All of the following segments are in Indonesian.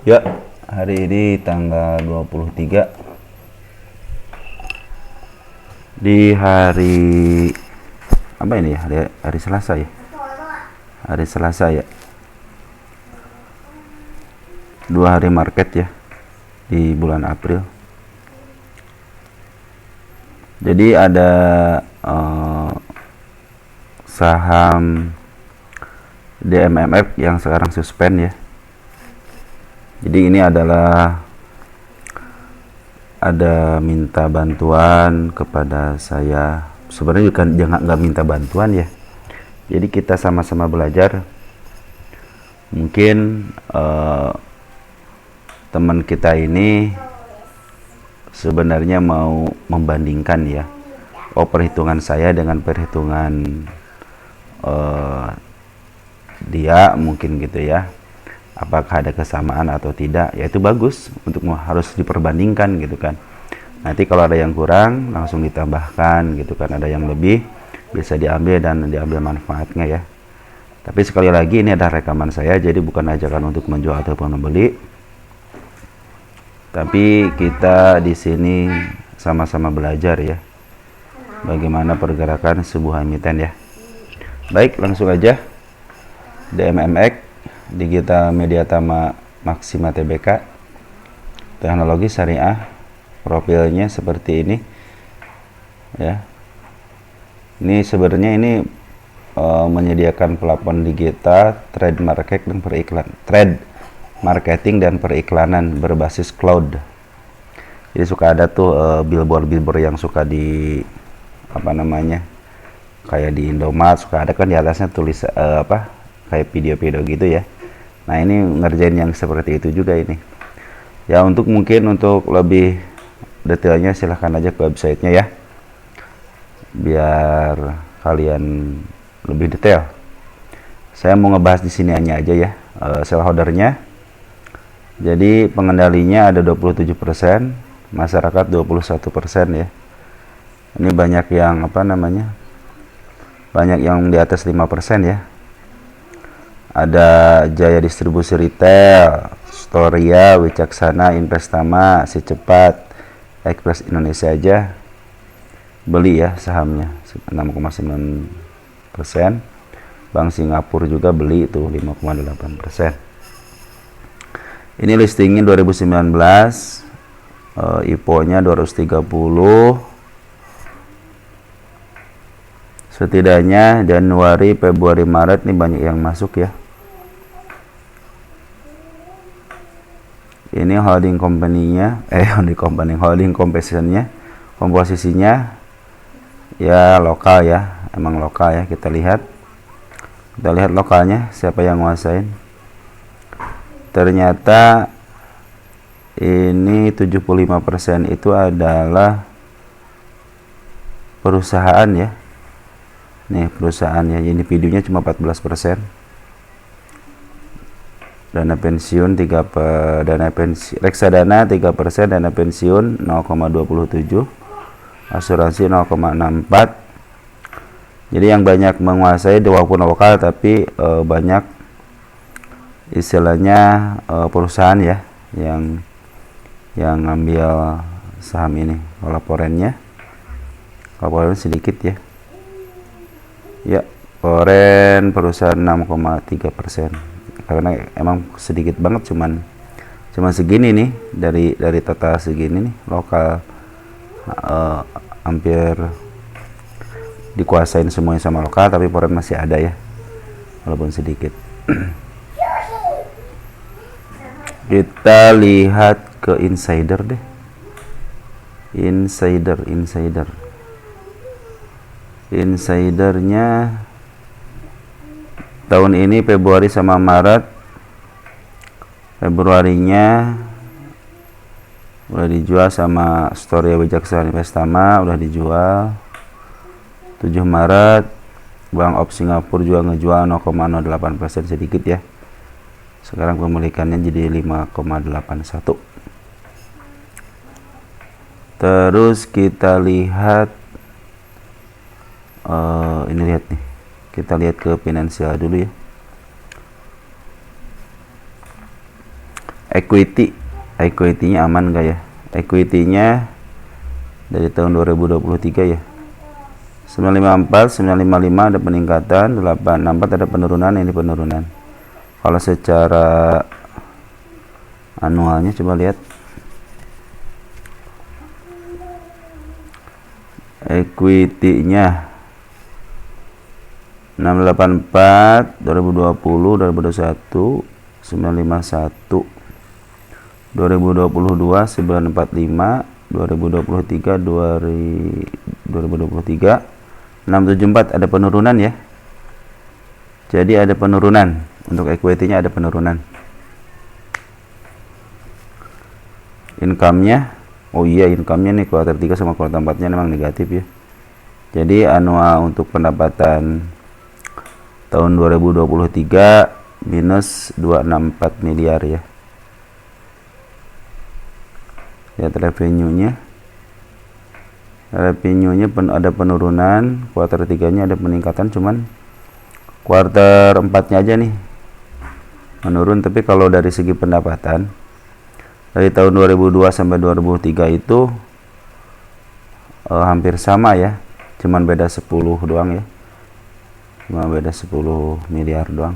Ya, hari ini tanggal 23 di hari apa ini ya? Hari Selasa ya. Hari Selasa ya. 2 hari market ya di bulan April. Jadi ada saham DMMF yang sekarang suspend ya. Jadi ini adalah ada minta bantuan kepada saya. Sebenarnya jangan nggak minta bantuan ya. Jadi kita sama-sama belajar. Mungkin teman kita ini sebenarnya mau membandingkan ya. Perhitungan saya dengan perhitungan dia mungkin gitu ya. Apakah ada kesamaan atau tidak, ya itu bagus untuk harus diperbandingkan gitu kan. Nanti kalau ada yang kurang langsung ditambahkan gitu kan, ada yang lebih bisa diambil dan diambil manfaatnya ya. Tapi sekali lagi ini ada rekaman saya, jadi bukan ajakan untuk menjual ataupun membeli, tapi kita di sini sama-sama belajar ya bagaimana pergerakan sebuah emiten ya. Baik, langsung aja. DMMX Digital Media Tama Maxima Tbk, teknologi syariah, profilnya seperti ini ya. Ini sebenarnya ini menyediakan plafon digital, trade marketing dan periklanan berbasis cloud. Jadi suka ada tuh billboard yang suka di apa namanya, kayak di Indomaret suka ada kan di atasnya tulis kayak video-video gitu ya. Nah ini ngerjain yang seperti itu juga ini ya. Mungkin untuk lebih detailnya silahkan aja ke websitenya ya, biar kalian lebih detail. Saya mau ngebahas di sini aja ya. Shareholdernya, jadi pengendalinya ada 27%, masyarakat 21% ya. Ini banyak yang banyak yang di atas 5% ya. Ada Jaya Distribusi Retail, Storia, Wicaksana, Investama, Si Cepat, Express Indonesia aja beli ya sahamnya 6,9%. Bank Singapura juga beli itu 5,8%. Ini listingnya 2019, IPO-nya 230. Setidaknya Januari, Februari, Maret ini banyak yang masuk ya. Ini holding company-nya, holding komposisinya ya lokal ya, emang lokal ya. Kita lihat lokalnya siapa yang nguasain. Ternyata ini 75% itu adalah perusahaan ya. Nih perusahaannya, ini videonya cuma 14%. Dana pensiun reksadana 3%, dana pensiun 0,27, asuransi 0,64. Jadi yang banyak menguasai walaupun lokal tapi banyak istilahnya perusahaan ya yang ngambil saham ini. Kalau foreign sedikit ya. Ya, foreign perusahaan 6,3%. Karena emang sedikit banget, cuman segini nih dari total segini nih. Lokal hampir dikuasain semuanya sama lokal, tapi foreign masih ada ya, walaupun sedikit. Kita lihat ke insider deh. Insidernya tahun ini Februari sama Maret. Februarinya udah dijual sama Storia Wicaksana Investama, udah dijual 7 Maret. Bank of Singapura juga ngejual 0,08%, sedikit ya. Sekarang pemilikannya jadi 5,81. Terus kita lihat kita lihat ke finansial dulu ya. Equity-nya aman nggak ya? Equity-nya dari tahun 2023 ya. 954, 955 ada peningkatan, 864 ada penurunan, ini penurunan. Kalau secara anualnya coba lihat. Equity-nya 684 2020, 2021 951, 2022 945, 2023 674 ada penurunan ya. Jadi ada penurunan untuk equity-nya, ada penurunan. Income-nya, oh iya, income-nya nih kuartal 3 sama kuartal 4-nya memang negatif ya. Jadi anual untuk pendapatan tahun 2023 minus 264 miliar ya. Lihat revenue-nya. Revenue-nya ada penurunan, kuartal 3-nya ada peningkatan, cuman kuartal 4-nya aja nih menurun. Tapi kalau dari segi pendapatan dari tahun 2002 sampai 2003 itu hampir sama ya, cuman beda 10 doang ya, cuma beda 10 miliar doang,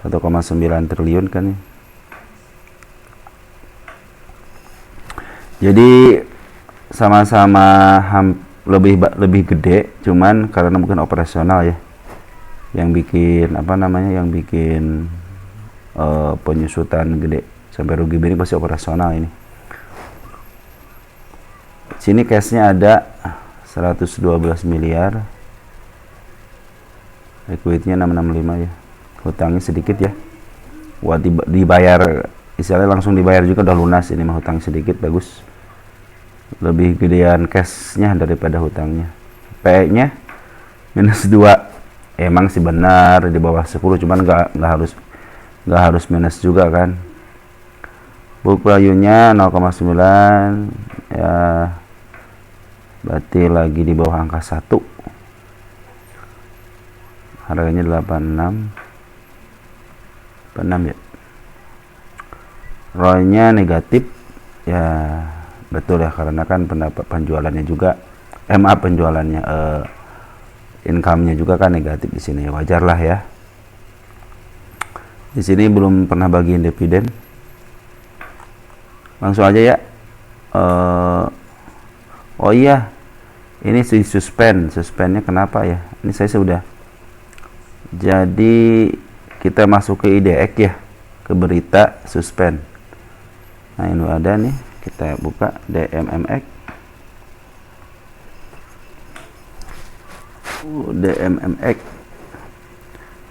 1,9 triliun kan ya. Jadi sama-sama lebih gede, cuman karena mungkin operasional ya yang bikin yang bikin penyusutan gede sampai rugi. Ini pasti operasional ini. Sini cashnya ada 112 miliar, equity-nya 665 ya, hutangnya sedikit ya. Buat dibayar, istilahnya langsung dibayar juga udah lunas. Ini mah hutang sedikit, bagus, lebih gedean cashnya daripada hutangnya. PE-nya minus 2, emang sih benar di bawah 10, cuman nggak harus minus juga kan. Book value-nya 0,9 ya, berarti lagi di bawah angka 1. Harganya 86 ya. ROI-nya negatif ya, betul ya, karena kan pendapat penjualannya juga penjualannya income-nya juga kan negatif di sini. Wajar lah ya. Di sini belum pernah bagiin dividen. Langsung aja ya. Oh iya, ini suspennya kenapa ya? Ini saya sudah. Jadi kita masuk ke IDX ya, ke berita suspend. Nah ini ada nih, kita buka DMMX. DMMX.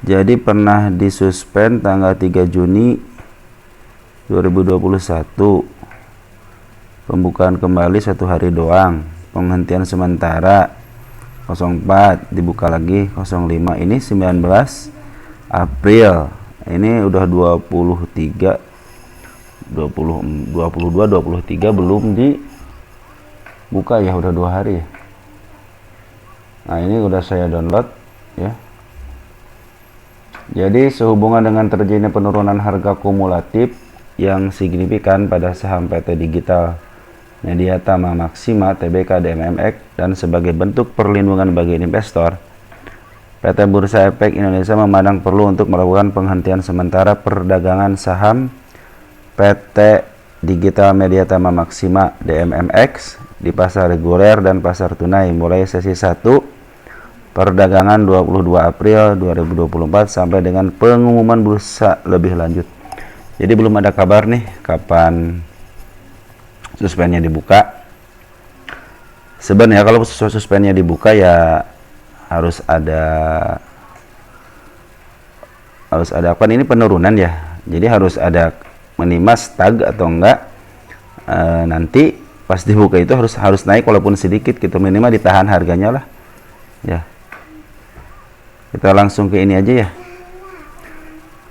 Jadi pernah disuspend tanggal 3 Juni 2021. Pembukaan kembali 1 hari doang. Penghentian sementara 04, dibuka lagi 05. Ini 19 April. Ini udah 23 22 23 belum dibuka ya, udah 2 hari ya. Nah ini udah saya download ya. Jadi sehubungan dengan terjadinya penurunan harga kumulatif yang signifikan pada saham PT Digital Mediatama Maxima Tbk DMMX, dan sebagai bentuk perlindungan bagi investor, PT Bursa Efek Indonesia memandang perlu untuk melakukan penghentian sementara perdagangan saham PT Digital Mediatama Maxima DMMX di pasar reguler dan pasar tunai mulai sesi 1 perdagangan 22 April 2024 sampai dengan pengumuman bursa lebih lanjut. Jadi belum ada kabar nih kapan suspennya dibuka. Sebenarnya kalau suspennya dibuka ya harus ada apa, ini penurunan ya, jadi harus ada minimal tag atau enggak nanti pas dibuka itu harus naik walaupun sedikit gitu, minimal ditahan harganya lah ya. Kita langsung ke ini aja ya,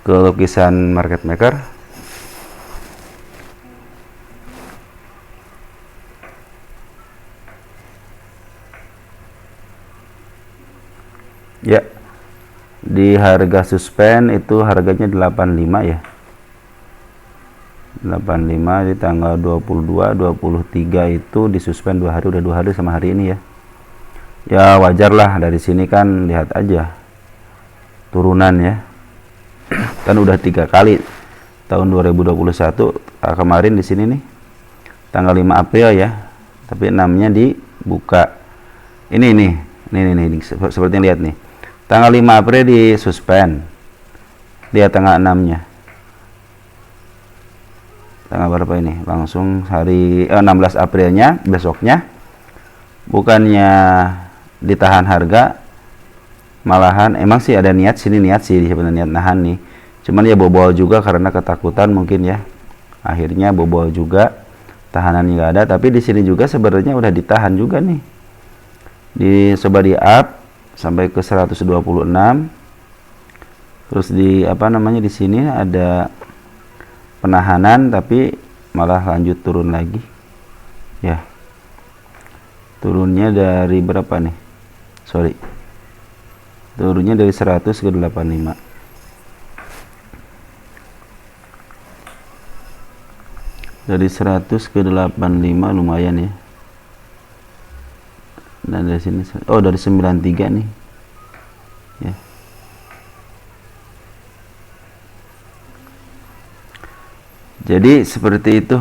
ke lukisan market maker. Ya, di harga suspend itu harganya 85 ya. 85 di tanggal 22 23 itu disuspend 2 hari, udah 2 hari sama hari ini ya. Ya wajar lah, dari sini kan lihat aja turunan ya. Kan udah 3 kali tahun 2021, kemarin di sini nih tanggal 5 April ya, tapi 6-nya dibuka. Ini seperti yang lihat nih, tanggal 5 April di suspend, lihat tanggal 6-nya, tanggal berapa ini, langsung hari 16 Aprilnya besoknya, bukannya ditahan harga, malahan emang sih ada niat sini, niat sih sebenarnya niat nahan nih, cuman ya bobol juga karena ketakutan mungkin ya, akhirnya bobol juga, tahanannya nggak ada. Tapi di sini juga sebenarnya udah ditahan juga nih, coba di up sampai ke 126, terus di apa namanya, di sini ada penahanan tapi malah lanjut turun lagi ya. Turunnya dari berapa nih, turunnya dari 100 ke 85. Dari 100 ke 85 lumayan ya. Dan dari sini, oh dari 93 nih ya. Jadi seperti itu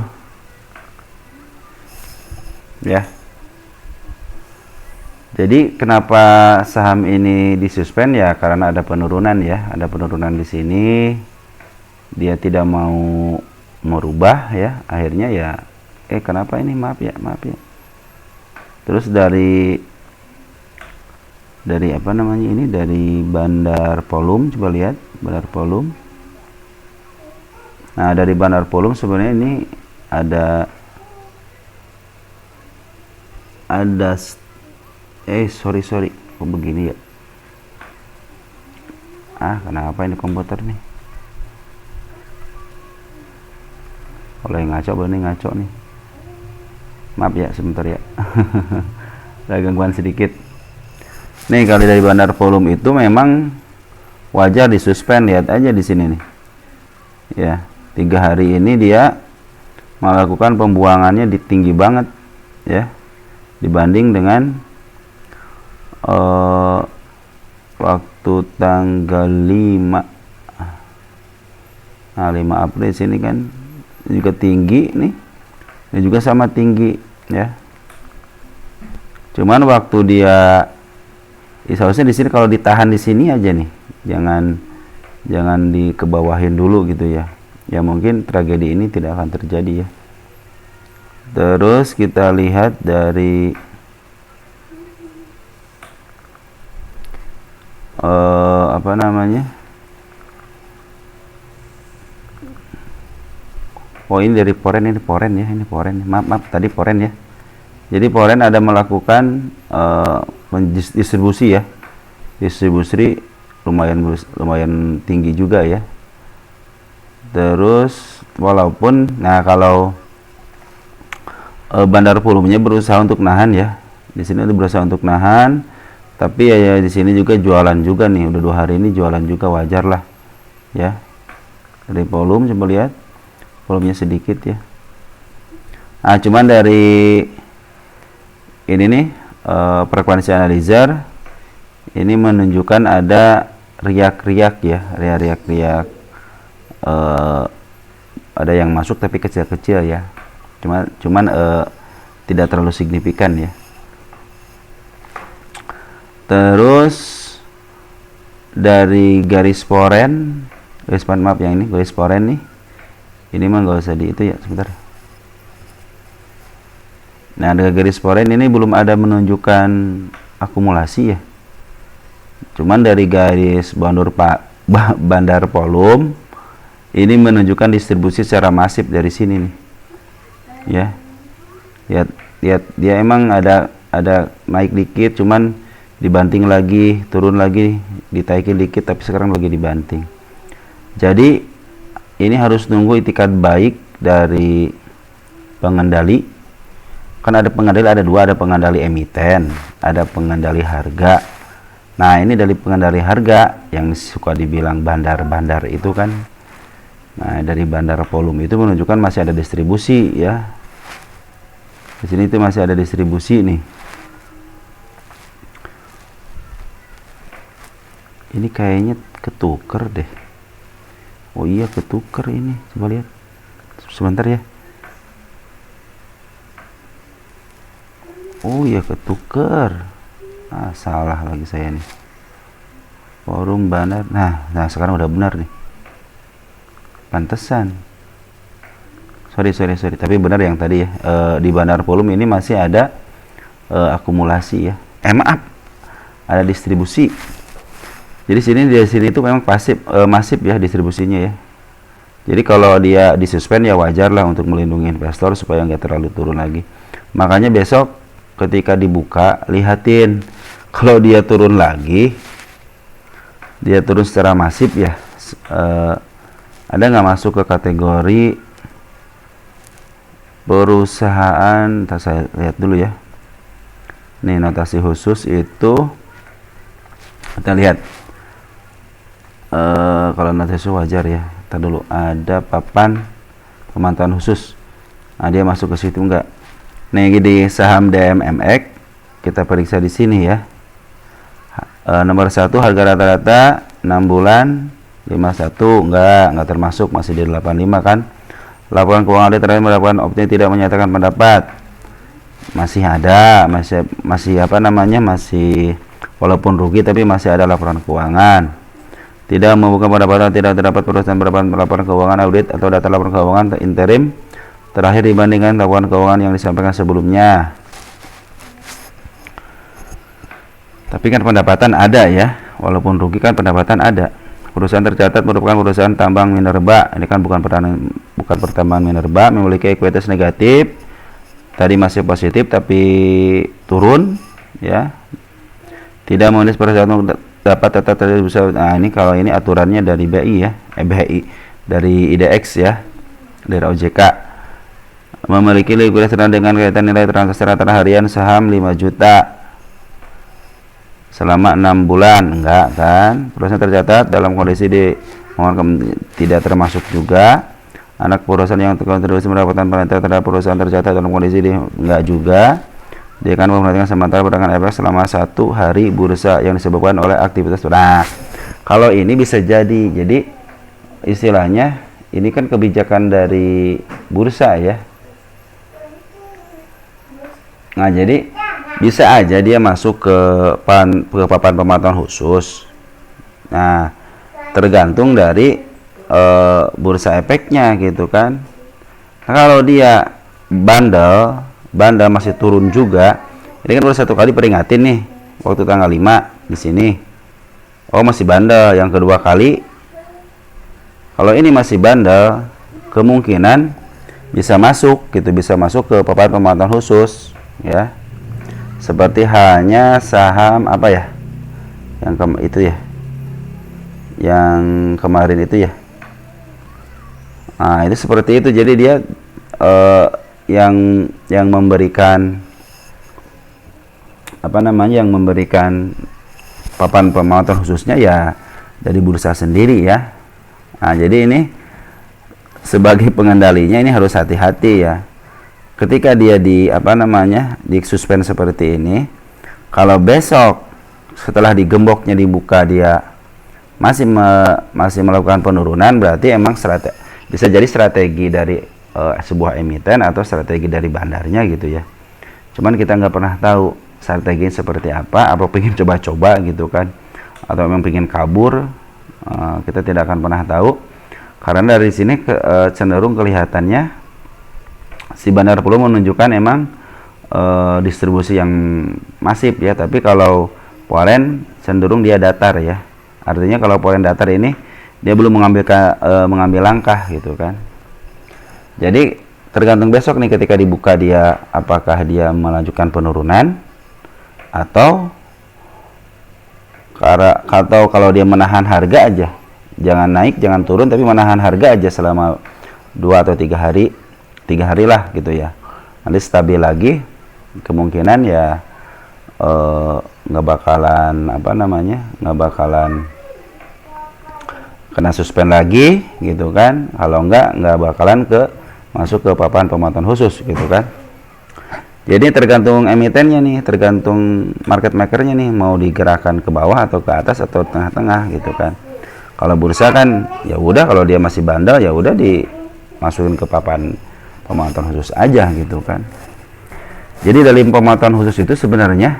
ya. Jadi kenapa saham ini disuspend ya, karena ada penurunan ya, ada penurunan di sini, dia tidak mau merubah ya, akhirnya ya kenapa ini, maaf ya. Terus dari apa namanya ini, dari Bandar Polum, coba lihat Bandar Polum. Nah dari Bandar Polum sebenarnya ini ada sorry kok begini ya, kenapa ini komputer nih, kalau yang ngaco nih, maaf ya sebentar ya. Ada gangguan sedikit nih. Kalau dari Bandar Polum itu memang wajar disuspend, lihat aja di sini nih ya, 3 hari ini dia melakukan pembuangannya tinggi banget ya, dibanding dengan waktu tanggal 5 April sini kan juga tinggi nih, ini juga sama tinggi ya. Cuman waktu dia seharusnya di sini kalau ditahan di sini aja nih, jangan dikebawahin dulu gitu ya. Ya mungkin tragedi ini tidak akan terjadi ya. Terus kita lihat dari apa namanya, ini dari Poren, ini Poren, maaf tadi Poren ya. Jadi Poren ada melakukan distribusi ya, distribusi lumayan tinggi juga ya. Terus walaupun kalau Bandar Polumnya berusaha untuk nahan ya, di sini ada berusaha untuk nahan, tapi ya di sini juga jualan juga nih, udah 2 hari ini jualan juga, wajar lah ya. Dari Polum coba lihat, volumenya sedikit ya. Cuman dari ini nih frekuensi analyzer ini menunjukkan ada riak-riak ya, riak-riak ada yang masuk tapi kecil-kecil ya, cuman tidak terlalu signifikan ya. Terus dari garis Poren, maaf yang ini garis Poren nih, ini mah nggak usah di itu ya, sebentar. Nah dari garis Poren ini belum ada menunjukkan akumulasi ya, cuman dari garis Bandar Polum ini menunjukkan distribusi secara masif dari sini nih ya. Lihat dia emang ada naik dikit, cuman dibanting lagi, turun lagi, ditaikin dikit, tapi sekarang lagi dibanting. Jadi ini harus nunggu itikat baik dari pengendali. Kan ada pengendali, ada 2, ada pengendali emiten, ada pengendali harga. Nah ini dari pengendali harga yang suka dibilang bandar-bandar itu kan Nah, dari bandar volume itu menunjukkan masih ada distribusi ya. Di sini itu masih ada distribusi nih. Ini kayaknya ketuker deh. Oh iya, ketuker ini. Coba lihat. Sebentar ya. Oh iya, ketuker. Ah, salah lagi saya nih. Forum bandar. Nah sekarang udah benar nih. Pantesan. Sorry. Tapi benar yang tadi ya. Di bandar volume ini masih ada akumulasi ya. Maaf. Ada distribusi. Jadi di sini itu memang masif ya distribusinya ya. Jadi kalau dia disuspend ya wajar lah untuk melindungi investor supaya nggak terlalu turun lagi. Makanya besok ketika dibuka lihatin kalau dia turun lagi, dia turun secara masif ya. Ada nggak masuk ke kategori perusahaan? Ntar saya lihat dulu ya. Nih notasi khusus itu kita lihat. Kalau notasi wajar ya. Ntar dulu ada papan pemantauan khusus. Nah dia masuk ke situ enggak? Nih di saham DMMX kita periksa di sini ya. Nomor 1 harga rata-rata 6 bulan 51 enggak termasuk, masih di 85 kan. Laporan keuangan hari terakhir melakukan opini tidak menyatakan pendapat. Masih ada, masih apa namanya? Masih walaupun rugi tapi masih ada laporan keuangan. Tidak membuka pendapatan, tidak terdapat perusahaan laporan keuangan audit atau data laporan keuangan interim terakhir dibandingkan laporan keuangan yang disampaikan sebelumnya. Tapi kan pendapatan ada ya, walaupun rugi kan pendapatan ada. Perusahaan tercatat merupakan perusahaan tambang minerba. Ini kan bukan pertambangan minerba, memiliki ekuitas negatif. Tadi masih positif tapi turun ya. Tidak menulis pada saat dapat tetap bisa. Nah ini kalau ini aturannya dari BI ya, BI dari IDX ya, dari OJK. Memiliki likuiditas rendah dengan kaitan nilai transaksi rata-rata harian saham 5 juta selama 6 bulan. Enggak kan? Perusahaan tercatat dalam kondisi tidak termasuk juga. Anak perusahaan yang terkontribusi mendapatkan penelitian terhadap perusahaan tercatat dalam kondisi enggak juga. Dia akan memperhatikan sementara perdagangan efek selama 1 hari bursa yang disebabkan oleh aktivitas. Nah, kalau ini bisa jadi istilahnya ini kan kebijakan dari bursa ya. Nah, jadi bisa aja dia masuk ke papan pemantauan khusus. Nah, tergantung dari bursa efeknya gitu kan. Nah, kalau dia bandel masih turun juga. Ini kan baru 1 kali peringatin nih waktu tanggal 5 di sini. Oh, masih bandel. Yang kedua kali, kalau ini masih bandel, kemungkinan bisa masuk gitu, bisa masuk ke papan pemantauan khusus ya. Seperti halnya saham apa ya? Itu ya. Yang kemarin itu ya. Nah, itu seperti itu. Jadi dia yang memberikan apa namanya, yang memberikan papan pemantauan khususnya ya dari bursa sendiri ya. Nah, jadi ini sebagai pengendalinya ini harus hati-hati ya. Ketika dia di suspend seperti ini, kalau besok setelah digemboknya dibuka dia masih melakukan penurunan, berarti emang bisa jadi strategi dari sebuah emiten atau strategi dari bandarnya gitu ya. Cuman kita nggak pernah tahu strateginya seperti apa pengen coba-coba gitu kan, atau memang pengen kabur, kita tidak akan pernah tahu. Karena dari sini cenderung kelihatannya si bandar volume menunjukkan emang distribusi yang masif ya. Tapi kalau polen cenderung dia datar ya. Artinya kalau polen datar ini dia belum mengambil langkah gitu kan. Jadi tergantung besok nih ketika dibuka dia apakah dia melanjutkan penurunan atau kalau dia menahan harga aja, jangan naik jangan turun tapi menahan harga aja selama 2 atau 3 hari lah gitu ya. Nanti stabil lagi, kemungkinan ya nggak bakalan kena suspend lagi gitu kan. Kalau nggak bakalan masuk ke papan pemantauan khusus gitu kan. Jadi tergantung emitennya nih, tergantung market makernya nih, mau digerakkan ke bawah atau ke atas atau tengah-tengah gitu kan. Kalau bursa kan ya udah, kalau dia masih bandel ya udah dimasukin ke papan pemantauan khusus aja gitu kan. Jadi dalam pemantauan khusus itu sebenarnya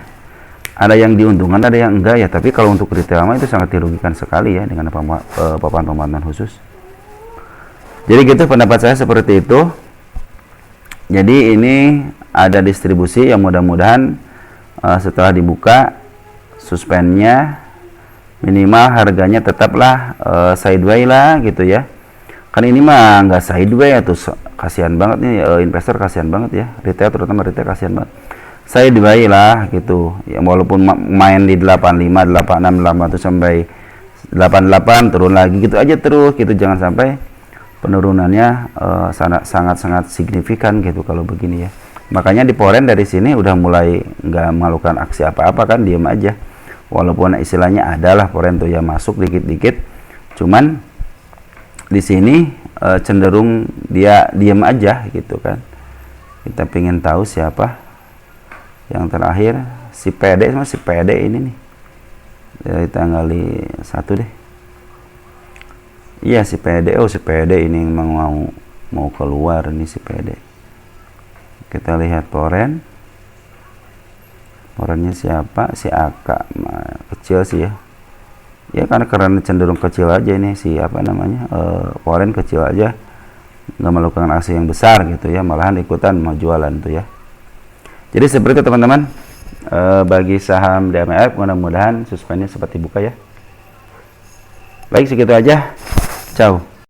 ada yang diuntungkan, ada yang enggak ya. Tapi kalau untuk retail mah itu sangat dirugikan sekali ya dengan papan pemantauan khusus. Jadi gitu pendapat saya seperti itu. Jadi ini ada distribusi yang mudah-mudahan setelah dibuka suspendnya minimal harganya tetaplah sideway lah gitu ya. Kan ini mah nggak sideway ya tuh, kasihan banget nih investor, kasihan banget ya, retail terutama retail kasihan banget. Sideway lah gitu ya, walaupun main di 85, 86, 87 sampai 88 turun lagi gitu aja terus gitu, jangan sampai penurunannya sangat signifikan gitu kalau begini ya. Makanya di Foreign dari sini udah mulai nggak melakukan aksi apa-apa kan, diem aja. Walaupun istilahnya adalah Foreign tuh ya masuk dikit-dikit, cuman di sini cenderung dia diem aja gitu kan. Kita pengen tahu siapa yang terakhir, si PD sama si PD ini nih dari tanggal 1 deh. Iya si PD, si PD ini memang mau keluar nih si PD. Kita lihat Foreign. Foreignnya siapa? Si AK, kecil sih ya. Ya karena cenderung kecil aja ini si apa namanya Foreign kecil aja, nggak melakukan aksi yang besar gitu ya, malahan ikutan mau jualan tuh ya. Jadi seperti itu teman-teman, bagi saham DMF mudah-mudahan suspendnya seperti buka ya. Baik segitu aja. Ciao.